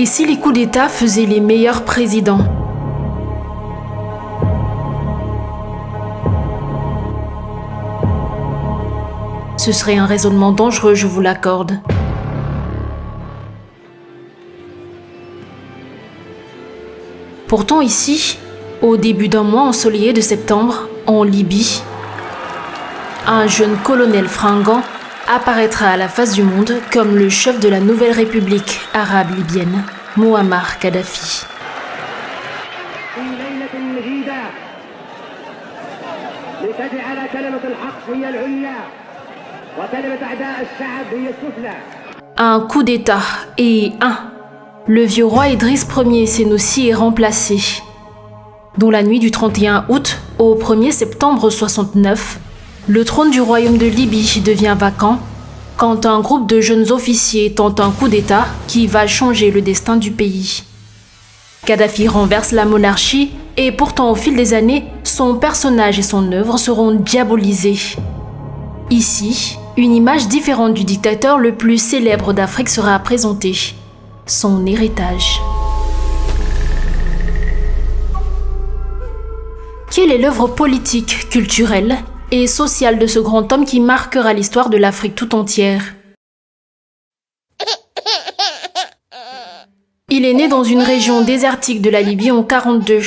Et si les coups d'État faisaient les meilleurs présidents ? Ce serait un raisonnement dangereux, je vous l'accorde. Pourtant ici, au début d'un mois ensoleillé de septembre, en Libye, un jeune colonel fringant apparaîtra à la face du monde comme le chef de la nouvelle république arabe libyenne, Mouammar Kadhafi. Un coup d'État et le vieux roi Idriss Ier Sénoussi est remplacé. Dans la nuit du 31 août au 1er septembre 69, le trône du royaume de Libye devient vacant quand un groupe de jeunes officiers tente un coup d'État qui va changer le destin du pays. Kadhafi renverse la monarchie et pourtant au fil des années, son personnage et son œuvre seront diabolisés. Ici, une image différente du dictateur le plus célèbre d'Afrique sera présentée, son héritage. Quelle est l'œuvre politique, culturelle et sociale de ce grand homme qui marquera l'histoire de l'Afrique tout entière ? Il est né dans une région désertique de la Libye en 1942.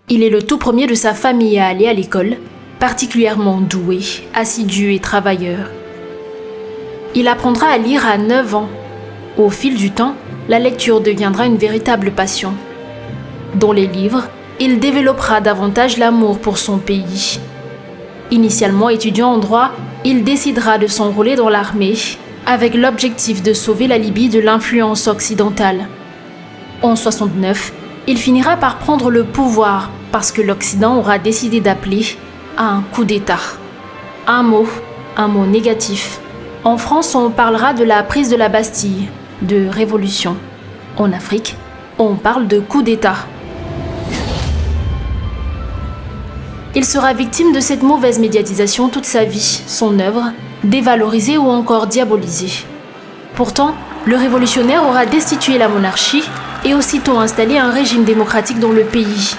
Il est le tout premier de sa famille à aller à l'école, particulièrement doué, assidu et travailleur. Il apprendra à lire à 9 ans. Au fil du temps, la lecture deviendra une véritable passion. Dans les livres, il développera davantage l'amour pour son pays. Initialement étudiant en droit, il décidera de s'enrôler dans l'armée, avec l'objectif de sauver la Libye de l'influence occidentale. En 1969, il finira par prendre le pouvoir parce que l'Occident aura décidé d'appeler à un coup d'État. Un mot négatif. En France, on parlera de la prise de la Bastille, de révolution. En Afrique, on parle de coup d'État. Il sera victime de cette mauvaise médiatisation toute sa vie, son œuvre, dévalorisée ou encore diabolisée. Pourtant, le révolutionnaire aura destitué la monarchie et aussitôt installé un régime démocratique dans le pays.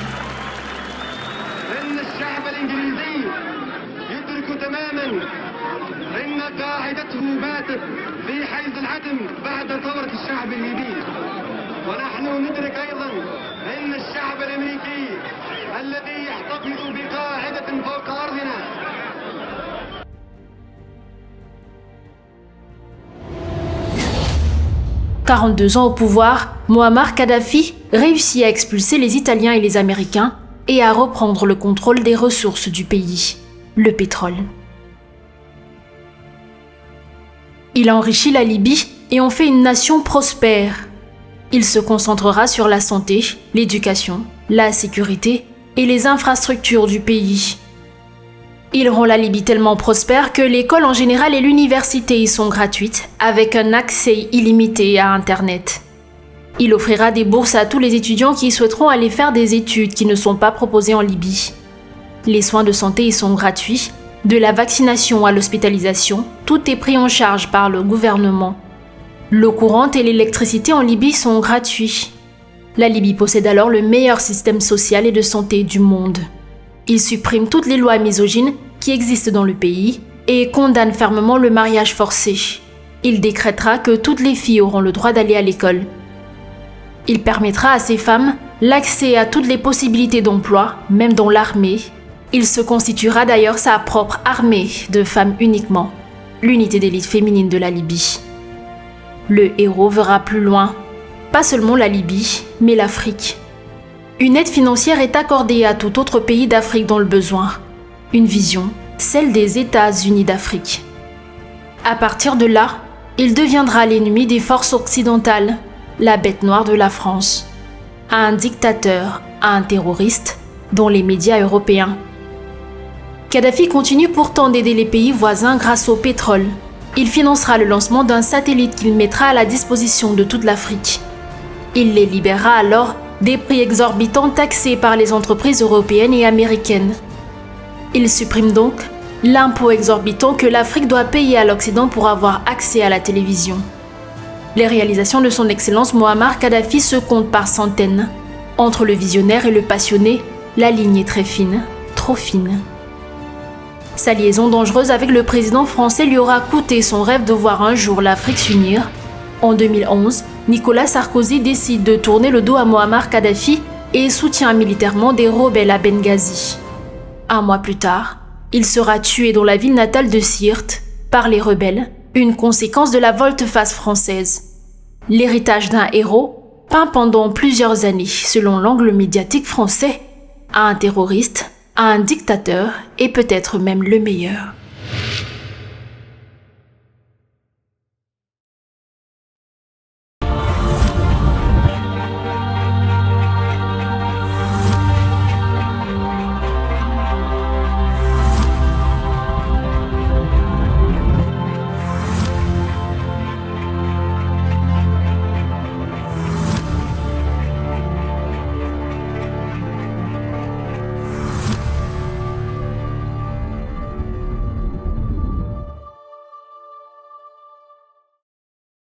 « 42 ans au pouvoir, Mouammar Kadhafi réussit à expulser les Italiens et les Américains et à reprendre le contrôle des ressources du pays, le pétrole. Il enrichit la Libye et en fait une nation prospère. Il se concentrera sur la santé, l'éducation, la sécurité et les infrastructures du pays. Il rend la Libye tellement prospère que l'école en général et l'université y sont gratuites, avec un accès illimité à Internet. Il offrira des bourses à tous les étudiants qui souhaiteront aller faire des études qui ne sont pas proposées en Libye. Les soins de santé y sont gratuits, de la vaccination à l'hospitalisation, tout est pris en charge par le gouvernement. L'eau courante et l'électricité en Libye sont gratuits. La Libye possède alors le meilleur système social et de santé du monde. Il supprime toutes les lois misogynes qui existent dans le pays et condamne fermement le mariage forcé. Il décrétera que toutes les filles auront le droit d'aller à l'école. Il permettra à ces femmes l'accès à toutes les possibilités d'emploi, même dans l'armée. Il se constituera d'ailleurs sa propre armée de femmes uniquement, l'unité d'élite féminine de la Libye. Le héros verra plus loin, pas seulement la Libye, mais l'Afrique. Une aide financière est accordée à tout autre pays d'Afrique dans le besoin. Une vision, celle des États-Unis d'Afrique. À partir de là, il deviendra l'ennemi des forces occidentales, la bête noire de la France. Un dictateur, un terroriste, dans les médias européens. Kadhafi continue pourtant d'aider les pays voisins grâce au pétrole. Il financera le lancement d'un satellite qu'il mettra à la disposition de toute l'Afrique. Il les libérera alors des prix exorbitants taxés par les entreprises européennes et américaines. Il supprime donc l'impôt exorbitant que l'Afrique doit payer à l'Occident pour avoir accès à la télévision. Les réalisations de son Excellence Moammar Kadhafi se comptent par centaines. Entre le visionnaire et le passionné, la ligne est très fine, trop fine. Sa liaison dangereuse avec le président français lui aura coûté son rêve de voir un jour l'Afrique s'unir. En 2011, Nicolas Sarkozy décide de tourner le dos à Moammar Kadhafi et soutient militairement des rebelles à Benghazi. Un mois plus tard, il sera tué dans la ville natale de Sirte par les rebelles, une conséquence de la volte-face française. L'héritage d'un héros, peint pendant plusieurs années selon l'angle médiatique français, à un terroriste, à un dictateur et peut-être même le meilleur.